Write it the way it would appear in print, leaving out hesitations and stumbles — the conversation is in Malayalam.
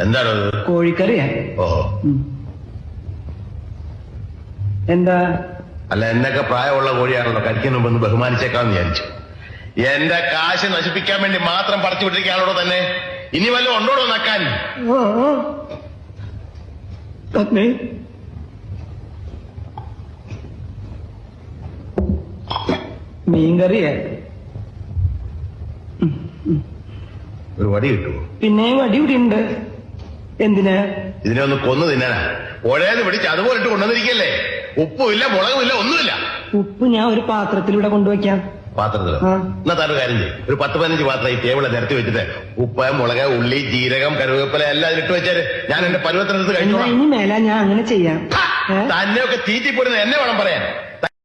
എന്താണത്? കോഴിക്കറിയാ. ഓഹോ. എന്താ? അല്ല, എന്നൊക്കെ പ്രായമുള്ള കോഴിയാണല്ലോ, കഴിക്കുന്ന മുമ്പ് ബഹുമാനിച്ചേക്കാന്ന് വിചാരിച്ചു. എന്റെ കാശ് നശിപ്പിക്കാൻ വേണ്ടി മാത്രം പറിച്ചു വിട്ടിരിക്കാണോ തന്നെ? ഇനി വല്ലതും ഉണ്ടോടോ നക്കാൻ? മീൻകറിയാ. ഒരു വടി കിട്ടുമോ? പിന്നെ വടി ഇവിടെ ഉണ്ട്. എന്തിനാ? ഇതിനെ ഒന്ന് കൊന്നു തിന്നാനാ. പുഴയെന്ന് പിടിച്ച് അതുപോലെ ഇട്ട് കൊണ്ടുവന്നിരിക്കല്ലേ? ഉപ്പുമില്ല, മുളകുമില്ല, ഒന്നുമില്ല. ഉപ്പ് ഞാൻ ഒരു പാത്രത്തിലൂടെ കൊണ്ടുവയ്ക്കാം. പാത്രത്തിലോ? എന്നാ താനൊരു കാര്യം ചെയ്യും, ഒരു 10-15 പാത്രം ഈ ടേബിളെ നിരത്തി വെച്ചിട്ട് ഉപ്പ്, മുളക്, ഉള്ളി, ജീരകം, കരുവേപ്പില എല്ലാം ഇട്ട് വെച്ചാല് ഞാൻ എന്റെ പരുവത്തിനടുത്ത് കഴിച്ചോളാം. ഇനി മേല ഞാൻ അങ്ങനെ ചെയ്യാം. തന്നെയൊക്കെ തീറ്റിപ്പോരുന്ന എന്നെ വേണം പറയാൻ.